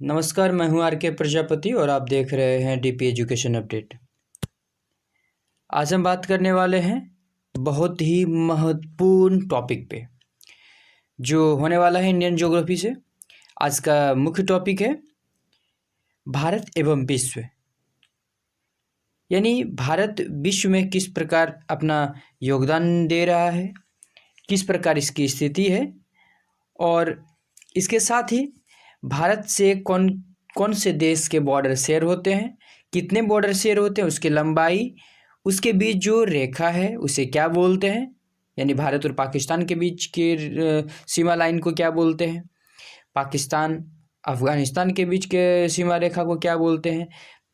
नमस्कार, मैं हूं आर के प्रजापति और आप देख रहे हैं डीपी एजुकेशन अपडेट। आज हम बात करने वाले हैं बहुत ही महत्वपूर्ण टॉपिक पे जो होने वाला है इंडियन ज्योग्राफी से। आज का मुख्य टॉपिक है भारत एवं विश्व, यानी भारत विश्व में किस प्रकार अपना योगदान दे रहा है, किस प्रकार इसकी स्थिति है और इसके साथ ही भारत से कौन कौन से देश के बॉर्डर शेयर होते हैं, कितने बॉर्डर शेयर होते हैं, उसकी लंबाई, उसके बीच जो रेखा है उसे क्या बोलते हैं, यानी भारत और पाकिस्तान के बीच के सीमा लाइन को क्या बोलते हैं, पाकिस्तान अफगानिस्तान के बीच के सीमा रेखा को क्या बोलते हैं,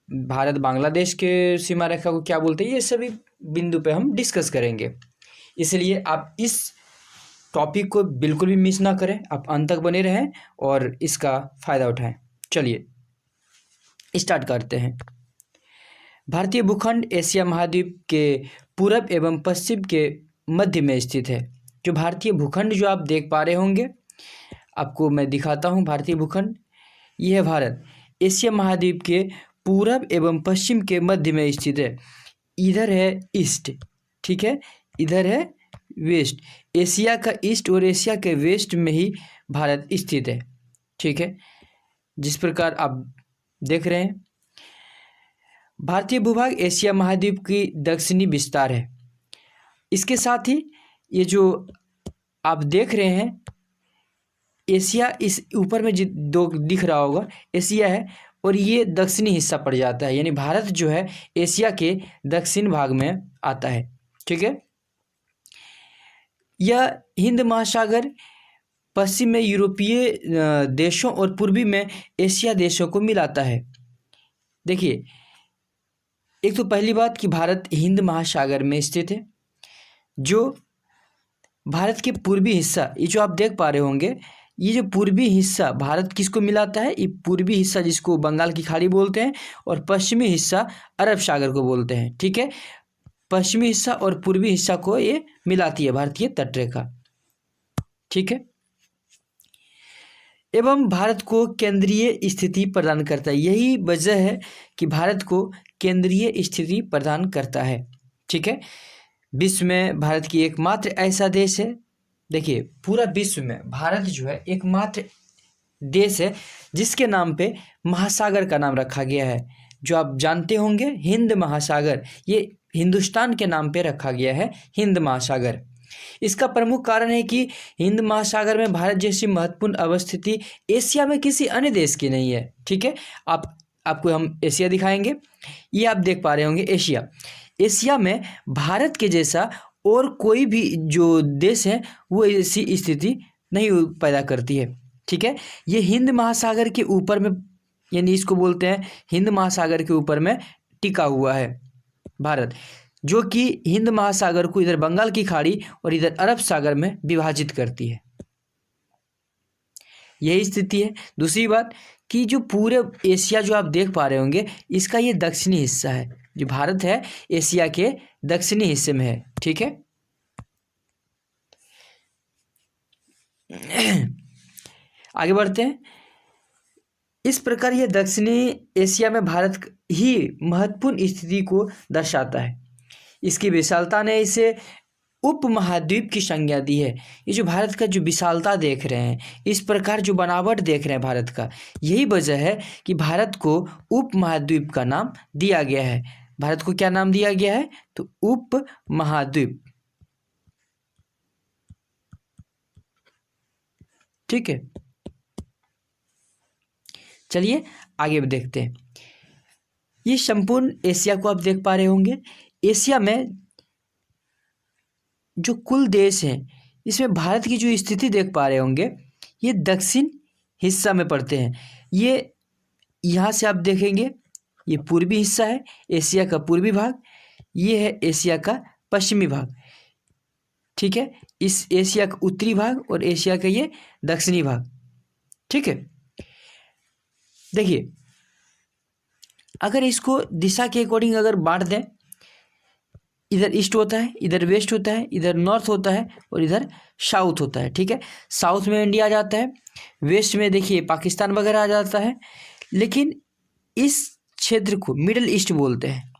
भारत बांग्लादेश के सीमा रेखा को क्या बोलते हैं। ये सभी बिंदु पे हम डिस्कस करेंगे, इसलिए आप इस टॉपिक को बिल्कुल भी मिस ना करें, आप अंत तक बने रहें और इसका फ़ायदा उठाएं। चलिए स्टार्ट करते हैं। भारतीय भूखंड एशिया महाद्वीप के पूरब एवं पश्चिम के मध्य में स्थित है। जो भारतीय भूखंड जो आप देख पा रहे होंगे, आपको मैं दिखाता हूँ। भारतीय भूखंड यह है भारत एशिया महाद्वीप के पूरब एवं पश्चिम के मध्य में स्थित है। इधर है ईस्ट, ठीक है, इधर है वेस्ट। एशिया का ईस्ट और एशिया के वेस्ट में ही भारत स्थित है, ठीक है। जिस प्रकार आप देख रहे हैं, भारतीय भूभाग एशिया महाद्वीप की दक्षिणी विस्तार है। इसके साथ ही ये जो आप देख रहे हैं एशिया, इस ऊपर में दो दिख रहा होगा, एशिया है और ये दक्षिणी हिस्सा पड़ जाता है, यानी भारत जो है एशिया के दक्षिण भाग में आता है, ठीक है। यह हिंद महासागर, पश्चिम में यूरोपीय देशों और पूर्वी में एशिया देशों को मिलाता है। देखिए, एक तो पहली बात कि भारत हिंद महासागर में स्थित है। जो भारत के पूर्वी हिस्सा, ये जो आप देख पा रहे होंगे, ये जो पूर्वी हिस्सा भारत किसको मिलाता है, ये पूर्वी हिस्सा जिसको बंगाल की खाड़ी बोलते हैं और पश्चिमी हिस्सा अरब सागर को बोलते हैं, ठीक है। पश्चिमी हिस्सा और पूर्वी हिस्सा को ये मिलाती है भारतीय तटरेखा, ठीक है। एवं भारत को केंद्रीय स्थिति प्रदान करता है। यही वजह है कि भारत को केंद्रीय स्थिति प्रदान करता है, ठीक है। विश्व में भारत की एकमात्र ऐसा देश है, देखिए पूरा विश्व में भारत जो है एकमात्र देश है जिसके नाम पे महासागर का नाम रखा गया है। जो आप जानते होंगे हिंद महासागर, ये हिंदुस्तान के नाम पे रखा गया है, हिंद महासागर। इसका प्रमुख कारण है कि हिंद महासागर में भारत जैसी महत्वपूर्ण अवस्थिति एशिया में किसी अन्य देश की नहीं है, ठीक है। आपको हम एशिया दिखाएंगे। ये आप देख पा रहे होंगे एशिया। एशिया में भारत के जैसा और कोई भी जो देश है वो ऐसी स्थिति नहीं पैदा करती है, ठीक है। ये हिंद महासागर के ऊपर में, यानी इसको बोलते हैं हिंद महासागर के ऊपर में टिका हुआ है भारत, जो कि हिंद महासागर को इधर बंगाल की खाड़ी और इधर अरब सागर में विभाजित करती है। यही स्थिति है। दूसरी बात कि जो पूरे एशिया जो आप देख पा रहे होंगे, इसका ये दक्षिणी हिस्सा है। जो भारत है एशिया के दक्षिणी हिस्से में है, ठीक है। आगे बढ़ते हैं। इस प्रकार यह दक्षिणी एशिया में भारत ही महत्वपूर्ण स्थिति को दर्शाता है। इसकी विशालता ने इसे उपमहाद्वीप की संज्ञा दी है। ये जो भारत का जो विशालता देख रहे हैं, इस प्रकार जो बनावट देख रहे हैं भारत का, यही वजह है कि भारत को उपमहाद्वीप का नाम दिया गया है। भारत को क्या नाम दिया गया है, तो उपमहाद्वीप, ठीक है। चलिए आगे देखते हैं। ये संपूर्ण एशिया को आप देख पा रहे होंगे। एशिया में जो कुल देश हैं, इसमें भारत की जो स्थिति देख पा रहे होंगे, ये दक्षिण हिस्सा में पड़ते हैं। ये यहाँ से आप देखेंगे, ये पूर्वी हिस्सा है एशिया का पूर्वी भाग, ये है एशिया का पश्चिमी भाग, ठीक है। इस एशिया का उत्तरी भाग और एशिया का ये दक्षिणी भाग, ठीक है। देखिए, अगर इसको दिशा के अकॉर्डिंग अगर बांट दें, इधर ईस्ट होता है, इधर वेस्ट होता है, इधर नॉर्थ होता है और इधर साउथ होता है। ठीक है, साउथ में इंडिया आ जाता है, वेस्ट में देखिए पाकिस्तान वगैरह आ जाता है। लेकिन इस क्षेत्र को मिडिल ईस्ट बोलते हैं।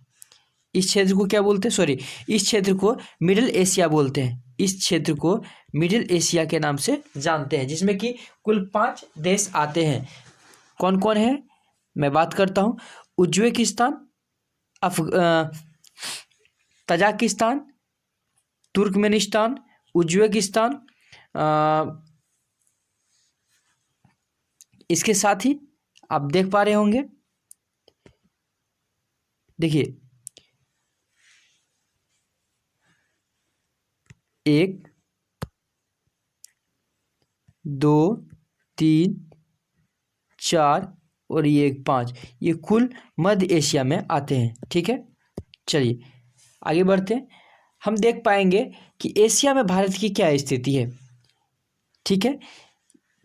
इस क्षेत्र को क्या बोलते हैं, सॉरी, इस क्षेत्र को मिडिल एशिया बोलते हैं। इस क्षेत्र को मिडिल एशिया के नाम से जानते हैं, जिसमें कि कुल 5 देश आते हैं। कौन कौन है मैं बात करता हूँ। उज्बेकिस्तान, तजाकिस्तान, तुर्कमेनिस्तान, उज्बेकिस्तान, इसके साथ ही आप देख पा रहे होंगे, देखिए 1 2 3 4 और ये 5, ये कुल मध्य एशिया में आते हैं। ठीक है, चलिए आगे बढ़ते हैं। हम देख पाएंगे कि एशिया में भारत की क्या स्थिति है। ठीक है,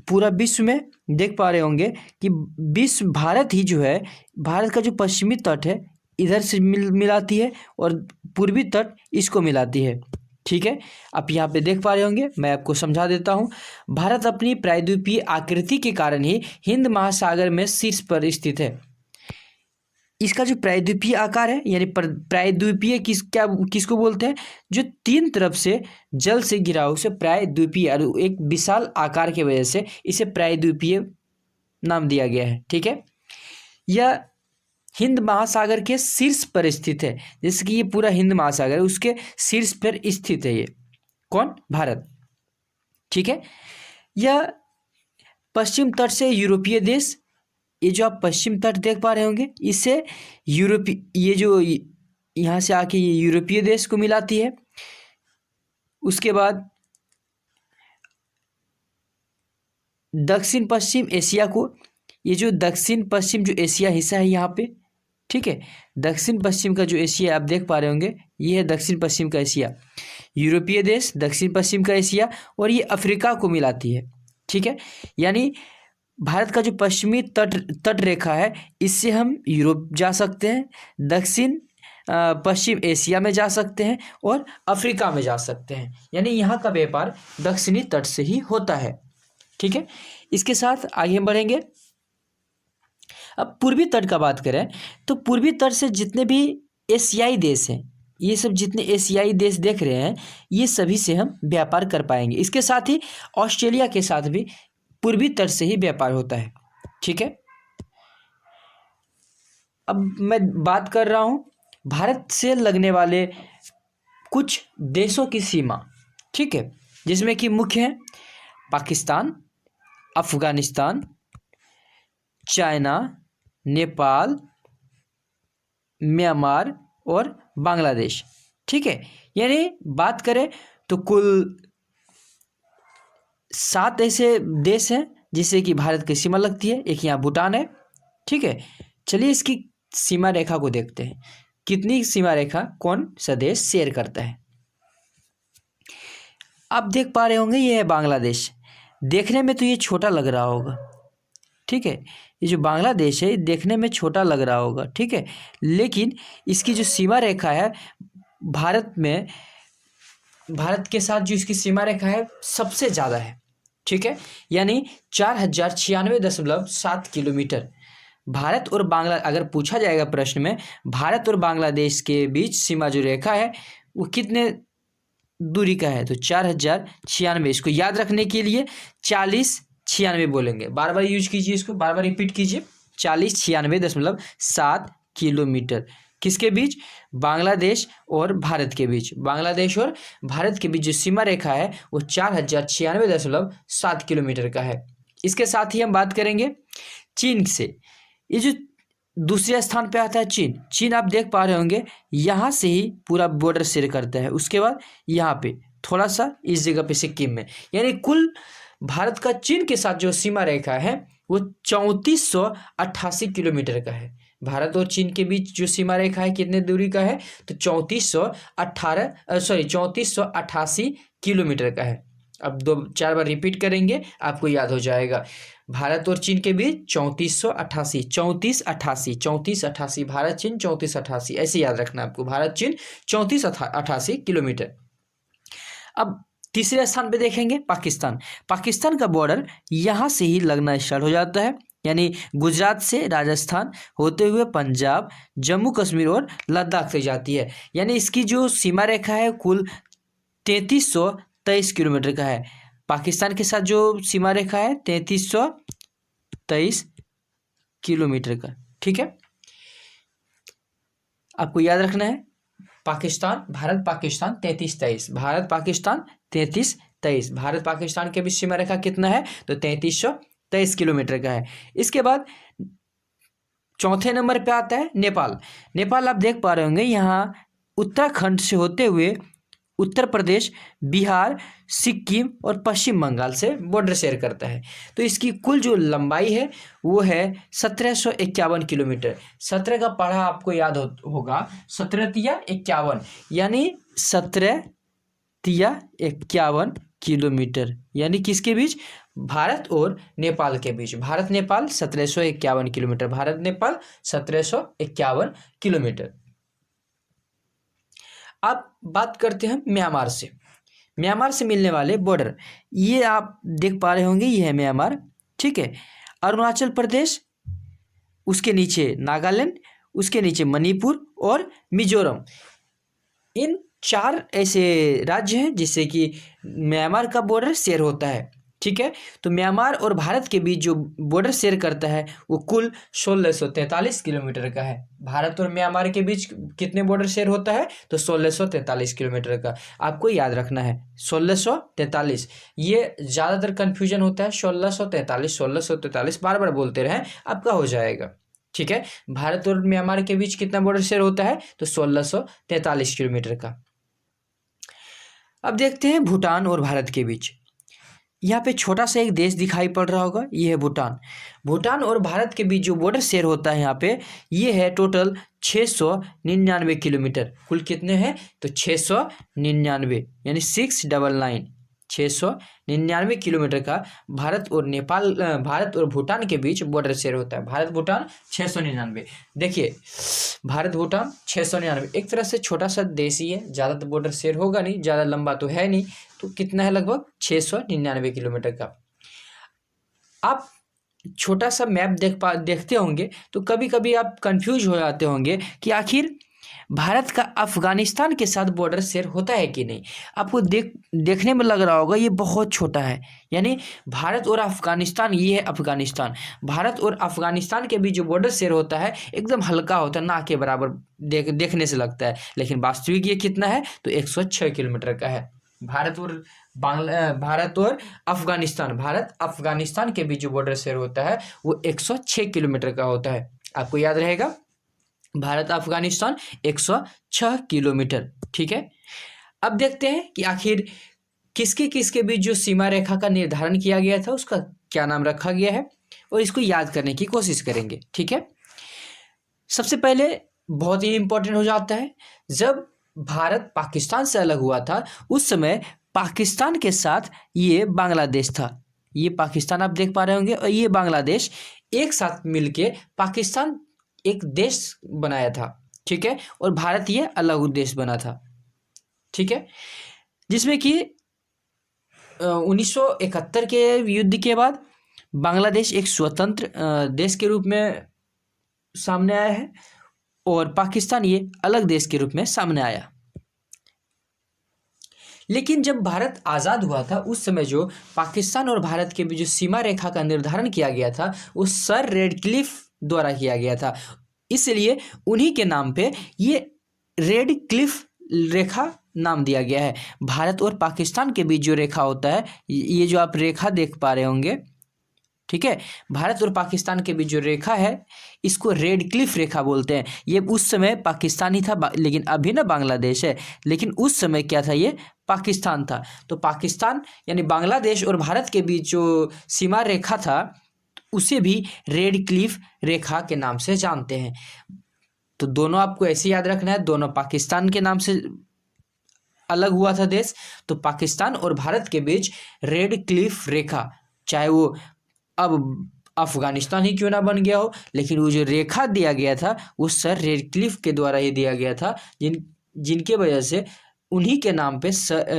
पूरा विश्व में देख पा रहे होंगे कि विश्व भारत ही जो है, भारत का जो पश्चिमी तट है इधर से मिलाती है और पूर्वी तट इसको मिलाती है। ठीक है, आप यहाँ पे देख पा रहे होंगे, मैं आपको समझा देता हूँ। भारत अपनी प्रायद्वीपीय आकृति के कारण ही हिंद महासागर में शीर्ष पर स्थित है। इसका जो प्रायद्वीपीय आकार है, यानी प्रायद्वीपीय किसको बोलते हैं, जो 3 तरफ से जल से घिरा हो उसे प्रायद्वीपीय, और एक विशाल आकार की वजह से इसे प्रायद्वीपीय नाम दिया गया है। ठीक है, यह हिंद महासागर के शीर्ष पर स्थित है। जैसे कि ये पूरा हिंद महासागर है, उसके शीर्ष पर स्थित है ये कौन, भारत। ठीक है, यह पश्चिम तट से यूरोपीय देश, ये जो आप पश्चिम तट देख पा रहे होंगे, इससे ये जो यहाँ से आके ये यूरोपीय देश को मिलाती है। उसके बाद दक्षिण पश्चिम एशिया को, ये जो दक्षिण पश्चिम जो एशिया हिस्सा है यहाँ पे, ठीक है, दक्षिण पश्चिम का जो एशिया आप देख पा रहे होंगे, ये है दक्षिण पश्चिम का एशिया, यूरोपीय देश, दक्षिण पश्चिम का एशिया, और ये अफ्रीका को मिलाती है। ठीक है, यानी भारत का जो पश्चिमी तट रेखा है, इससे हम यूरोप जा सकते हैं, दक्षिण पश्चिम एशिया में जा सकते हैं और अफ्रीका में जा सकते हैं। यानी यहाँ का व्यापार दक्षिणी तट से ही होता है। ठीक है, इसके साथ आगे हम बढ़ेंगे। अब पूर्वी तट का बात करें तो पूर्वी तट से जितने भी एशियाई देश हैं, ये सब जितने एशियाई देश देख रहे हैं, ये सभी से हम व्यापार कर पाएंगे। इसके साथ ही ऑस्ट्रेलिया के साथ भी पूर्वी तट से ही व्यापार होता है। ठीक है, अब मैं बात कर रहा हूँ भारत से लगने वाले कुछ देशों की सीमा। ठीक है, जिसमें कि मुख्य हैं पाकिस्तान, अफगानिस्तान, चाइना, नेपाल, म्यांमार और बांग्लादेश। ठीक है, यानी बात करें तो कुल 7 ऐसे देश हैं जिससे कि भारत की सीमा लगती है। एक यहाँ भूटान है। ठीक है, चलिए इसकी सीमा रेखा को देखते हैं, कितनी सीमा रेखा कौन सा देश शेयर करता है। आप देख पा रहे होंगे ये है बांग्लादेश। देखने में तो ये छोटा लग रहा होगा। ठीक है, ये जो बांग्लादेश है देखने में छोटा लग रहा होगा। ठीक है, लेकिन इसकी जो सीमा रेखा है भारत के साथ जो इसकी सीमा रेखा है सबसे ज़्यादा है। ठीक है, यानी 4096.7 किलोमीटर। भारत और अगर पूछा जाएगा प्रश्न में, भारत और बांग्लादेश के बीच सीमा जो रेखा है वो कितने दूरी का है, तो 4096। इसको याद रखने के लिए 4096 बोलेंगे। बार बार यूज कीजिए, इसको बार बार रिपीट कीजिए। 4096.7 किलोमीटर किसके बीच, बांग्लादेश और भारत के बीच। बांग्लादेश और भारत के बीच जो सीमा रेखा है वो 4096.7 किलोमीटर का है। इसके साथ ही हम बात करेंगे चीन से। ये जो दूसरे स्थान पे आता है चीन आप देख पा रहे होंगे, यहाँ से ही पूरा बॉर्डर शेयर करता है। उसके बाद यहाँ पे थोड़ा सा इस जगह पे सिक्किम में, यानी कुल भारत का चीन के साथ जो सीमा रेखा है वो 3488 किलोमीटर का है। भारत और चीन के बीच जो सीमा रेखा है कितने दूरी का है, तो 3488 किलोमीटर का है। अब 2-4 बार रिपीट करेंगे, आपको याद हो जाएगा। भारत और चीन के बीच 3488, 3488 भारत चीन 3488, ऐसे याद रखना आपको, भारत चीन 3488 किलोमीटर। अब तीसरे स्थान पे देखेंगे पाकिस्तान। पाकिस्तान का बॉर्डर यहाँ से ही लगना स्टार्ट हो जाता है, यानी गुजरात से राजस्थान होते हुए पंजाब, जम्मू कश्मीर और लद्दाख तक जाती है। यानी इसकी जो सीमा रेखा है कुल 3323 किलोमीटर का है। पाकिस्तान के साथ जो सीमा रेखा है 3323 किलोमीटर का, ठीक है। आपको याद रखना है पाकिस्तान भारत पाकिस्तान 3323, भारत पाकिस्तान 3323, भारत पाकिस्तान के बीच सीमा रेखा कितना है तो 3323 किलोमीटर का है। इसके बाद चौथे नंबर पे आता है नेपाल। नेपाल आप देख पा रहे होंगे यहाँ उत्तराखंड से होते हुए उत्तर प्रदेश, बिहार, सिक्किम और पश्चिम बंगाल से बॉर्डर शेयर करता है। तो इसकी कुल जो लंबाई है वो है 1751 किलोमीटर। 17 का पढ़ा आपको याद होगा, 17 तिया 51, यानी 17 तिया 51 किलोमीटर, यानी किसके बीच, भारत और नेपाल के बीच। Bharat Nepal 1751 kilometre, Bharat Nepal 1751 kilometre. अब बात करते हैं म्यांमार से। म्यांमार से मिलने वाले बॉर्डर ये आप देख पा रहे होंगे, ये है म्यांमार, ठीक है। अरुणाचल प्रदेश, उसके नीचे नागालैंड, उसके नीचे मणिपुर और मिजोरम, इन 4 ऐसे राज्य हैं जिससे कि म्यांमार का बॉर्डर शेयर होता है, ठीक है। तो म्यांमार और भारत के बीच जो बॉर्डर शेयर करता है वो कुल 1643 किलोमीटर का है। भारत और म्यांमार के बीच कितने बॉर्डर शेयर होता है तो 1643 किलोमीटर का। आपको याद रखना है 1643, ये ज़्यादातर कन्फ्यूजन होता है, 1643 बार बार बोलते रहें आपका हो जाएगा, ठीक है। भारत और म्यांमार के बीच कितना बॉर्डर शेयर होता है तो 1643 किलोमीटर का। अब देखते हैं भूटान और भारत के बीच। यहाँ पे छोटा सा एक देश दिखाई पड़ रहा होगा, ये है भूटान। भूटान और भारत के बीच जो बॉर्डर शेयर होता है यहाँ पे, ये है टोटल 699 किलोमीटर। कुल कितने हैं तो 699, यानी 699, 699 किलोमीटर का भारत और भूटान के बीच बॉर्डर शेयर होता है। भारत भूटान 699, देखिए भारत भूटान 699, एक तरह से छोटा सा देश ही है, ज़्यादा तो बॉर्डर शेयर होगा नहीं, ज़्यादा लंबा तो है नहीं, तो कितना है लगभग 699 किलोमीटर का। आप छोटा सा मैप देखते होंगे तो कभी कभी आप कंफ्यूज हो जाते होंगे कि आखिर भारत का अफगानिस्तान के साथ बॉर्डर शेयर होता है कि नहीं। आपको देखने में लग रहा होगा ये बहुत छोटा है, यानी भारत और अफगानिस्तान, ये है अफगानिस्तान, भारत और अफगानिस्तान के बीच जो बॉर्डर शेयर होता है एकदम हल्का होता है, ना के बराबर देखने से लगता है, लेकिन वास्तविक ये कितना है तो 106 किलोमीटर का है। भारत और अफगानिस्तान के बीच जो बॉर्डर शेयर होता है वो 106 किलोमीटर का होता है। आपको याद रहेगा भारत अफगानिस्तान 106 किलोमीटर, ठीक है। अब देखते हैं कि आखिर किसके बीच जो सीमा रेखा का निर्धारण किया गया था उसका क्या नाम रखा गया है, और इसको याद करने की कोशिश करेंगे, ठीक है। सबसे पहले बहुत ही इंपॉर्टेंट हो जाता है, जब भारत पाकिस्तान से अलग हुआ था उस समय पाकिस्तान के साथ ये बांग्लादेश था, ये पाकिस्तान आप देख पा रहे होंगे और ये बांग्लादेश एक साथ मिलके पाकिस्तान एक देश बनाया था, ठीक है, और भारत ये अलग देश बना था, ठीक है। जिसमें कि 1971 के युद्ध के बाद बांग्लादेश एक स्वतंत्र देश के रूप में सामने आया है और पाकिस्तान ये अलग देश के रूप में सामने आया। लेकिन जब भारत आज़ाद हुआ था उस समय जो पाकिस्तान और भारत के बीच जो सीमा रेखा का निर्धारण किया गया था वो सर रेडक्लिफ द्वारा किया गया था, इसलिए उन्हीं के नाम पे ये रेड क्लिफ रेखा नाम दिया गया है। भारत और पाकिस्तान के बीच जो रेखा होता है, ये जो आप रेखा देख पा रहे होंगे, ठीक है, भारत और पाकिस्तान के बीच जो रेखा है इसको रेड क्लिफ रेखा बोलते हैं। ये उस समय पाकिस्तान ही था, लेकिन अभी ना बांग्लादेश है, लेकिन उस समय क्या था, ये पाकिस्तान था। तो पाकिस्तान यानी बांग्लादेश और भारत के बीच जो सीमा रेखा था उसे भी रेड क्लिफ रेखा के नाम से जानते हैं। तो दोनों आपको ऐसे याद रखना है, दोनों पाकिस्तान के नाम से अलग हुआ था देश, तो पाकिस्तान और भारत के बीच रेड क्लिफ रेखा, चाहे वो अब अफगानिस्तान ही क्यों ना बन गया हो, लेकिन वो जो रेखा दिया गया था वो सर रेडक्लिफ के द्वारा ही दिया गया था, जिनके वजह से उन्हीं के नाम पे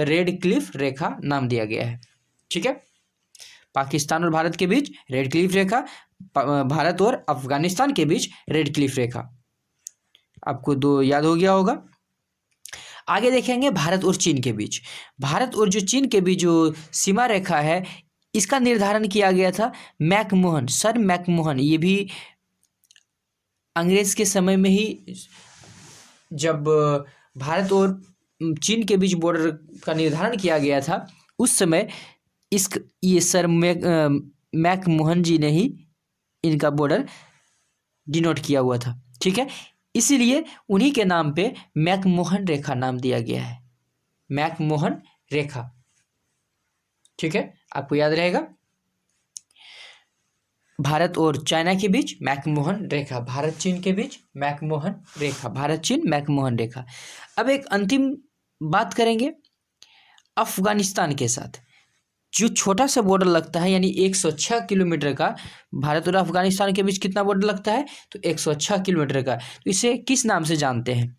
रेडक्लिफ रेखा नाम दिया गया है। ठीक है, पाकिस्तान और भारत के बीच रेडक्लिफ रेखा, भारत और अफगानिस्तान के बीच रेडक्लिफ रेखा। आपको दो याद हो गया होगा। आगे देखेंगे भारत और चीन के बीच। भारत और जो चीन के बीच जो सीमा रेखा है, इसका निर्धारण किया गया था मैकमोहन, सर मैकमोहन। ये भी अंग्रेज के समय में ही, जब भारत और चीन के बीच बॉर्डर का निर्धारण किया गया था, उस समय ये सर मैकमोहन जी ने ही इनका बॉर्डर डिनोट किया हुआ था। ठीक है, इसीलिए उन्हीं के नाम पे मैकमोहन रेखा नाम दिया गया है, मैकमोहन रेखा। ठीक है, आपको याद रहेगा। भारत और चाइना के बीच मैकमोहन रेखा, भारत चीन के बीच मैकमोहन रेखा, भारत चीन मैकमोहन रेखा। अब एक अंतिम बात करेंगे अफगानिस्तान के साथ, जो छोटा सा बॉर्डर लगता है, यानी 106 किलोमीटर का। भारत और अफगानिस्तान के बीच कितना बॉर्डर लगता है? तो 106 किलोमीटर का। तो इसे किस नाम से जानते हैं?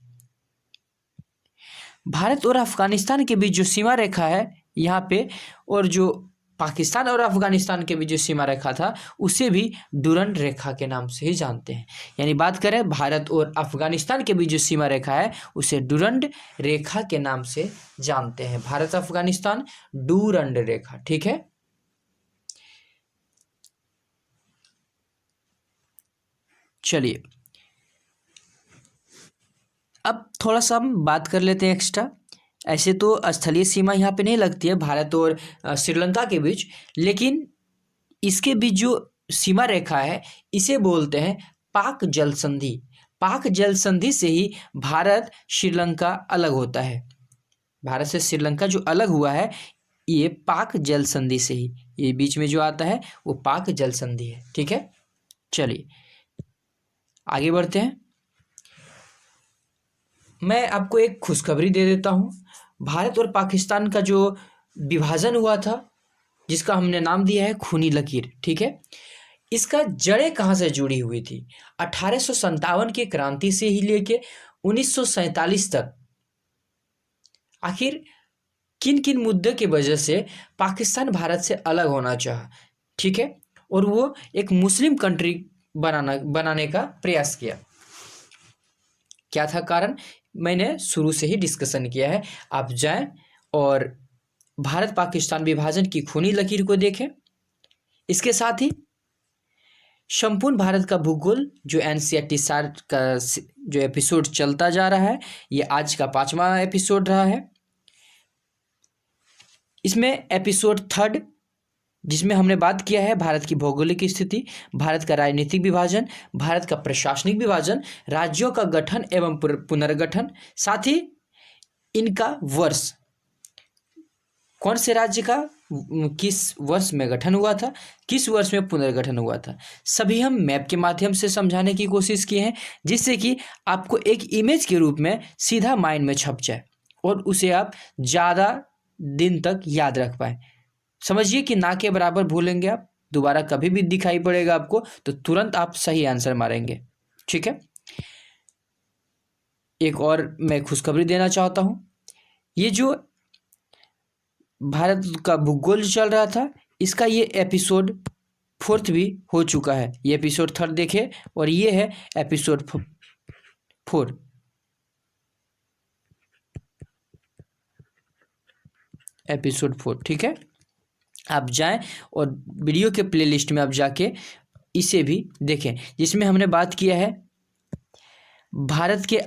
भारत और अफगानिस्तान के बीच जो सीमा रेखा है यहाँ पे, और जो पाकिस्तान और अफगानिस्तान के बीच जो सीमा रेखा था, उसे भी डुरंड रेखा के नाम से ही जानते हैं। यानी बात करें भारत और अफगानिस्तान के बीच जो सीमा रेखा है, उसे डुरंड रेखा के नाम से जानते हैं। भारत अफगानिस्तान डुरंड रेखा। ठीक है, चलिए अब थोड़ा सा हम बात कर लेते हैं एक्स्ट्रा। ऐसे तो स्थलीय सीमा यहाँ पे नहीं लगती है भारत और श्रीलंका के बीच, लेकिन इसके बीच जो सीमा रेखा है, इसे बोलते हैं पाक जल संधि। पाक जल संधि से ही भारत श्रीलंका अलग होता है। भारत से श्रीलंका जो अलग हुआ है, ये पाक जल संधि से ही, ये बीच में जो आता है वो पाक जल संधि है। ठीक है, चलिए आगे बढ़ते हैं। मैं आपको एक खुशखबरी दे देता हूँ। भारत और पाकिस्तान का जो विभाजन हुआ था, जिसका हमने नाम दिया है खूनी लकीर। ठीक है, इसका जड़ें कहाँ से जुड़ी हुई थी? 1857 की क्रांति से ही लेके 1947 तक आखिर किन किन मुद्दे की वजह से पाकिस्तान भारत से अलग होना चाहा? ठीक है, और वो एक मुस्लिम कंट्री बनाने का प्रयास किया। क्या था कारण? मैंने शुरू से ही डिस्कशन किया है। आप जाएं और भारत पाकिस्तान विभाजन की खूनी लकीर को देखें। इसके साथ ही संपूर्ण भारत का भूगोल जो NCERT सार का जो एपिसोड चलता जा रहा है, ये आज का 5वां एपिसोड रहा है। इसमें एपिसोड 3 जिसमें हमने बात किया है भारत की भौगोलिक स्थिति, भारत का राजनीतिक विभाजन, भारत का प्रशासनिक विभाजन, राज्यों का गठन एवं पुनर्गठन, साथ ही इनका वर्ष, कौन से राज्य का किस वर्ष में गठन हुआ था, किस वर्ष में पुनर्गठन हुआ था, सभी हम मैप के माध्यम से समझाने की कोशिश की है, जिससे कि आपको एक इमेज के रूप में सीधा माइंड में छप जाए और उसे आप ज़्यादा दिन तक याद रख पाए। समझिए कि ना के बराबर भूलेंगे आप, दोबारा कभी भी दिखाई पड़ेगा आपको तो तुरंत आप सही आंसर मारेंगे। ठीक है, एक और मैं खुशखबरी देना चाहता हूँ। ये जो भारत का भूगोल चल रहा था, इसका ये एपिसोड 4 भी हो चुका है। ये एपिसोड 3 देखे, और ये है एपिसोड 4। एपिसोड 4। ठीक है, आप जाएं और वीडियो के प्लेलिस्ट में आप जाके इसे भी देखें, जिसमें हमने बात किया है भारत के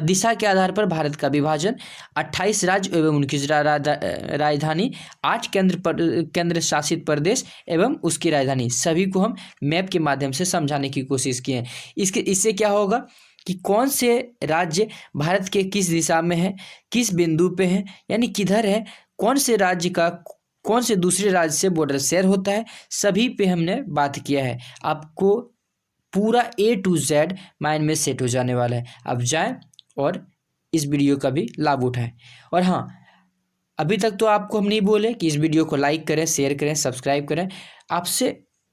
दिशा के आधार पर भारत का विभाजन, 28 राज्य एवं उनकी राजधानी, 8 केंद्र शासित प्रदेश एवं उसकी राजधानी, सभी को हम मैप के माध्यम से समझाने की कोशिश की है। इससे क्या होगा कि कौन से राज्य भारत के किस दिशा में है, किस बिंदु पे है, यानी किधर है, कौन से राज्य का कौन से दूसरे राज्य से बॉर्डर शेयर होता है, सभी पे हमने बात किया है। आपको पूरा A to Z माइंड में सेट हो जाने वाला है। अब जाएं और इस वीडियो का भी लाभ उठाएं। और हाँ, अभी तक तो आपको हम नहीं बोले कि इस वीडियो को लाइक करें, शेयर करें, सब्सक्राइब करें। आपसे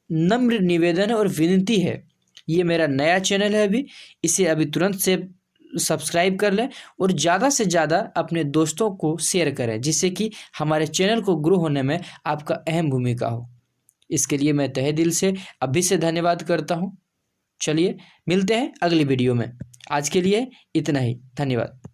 नम्र निवेदन और विनती है, ये मेरा नया चैनल है अभी, इसे अभी तुरंत से सब्सक्राइब कर लें और ज़्यादा से ज़्यादा अपने दोस्तों को शेयर करें, जिससे कि हमारे चैनल को ग्रो होने में आपका अहम भूमिका हो। इसके लिए मैं तहे दिल से अभी से धन्यवाद करता हूँ। चलिए मिलते हैं अगली वीडियो में। आज के लिए इतना ही, धन्यवाद।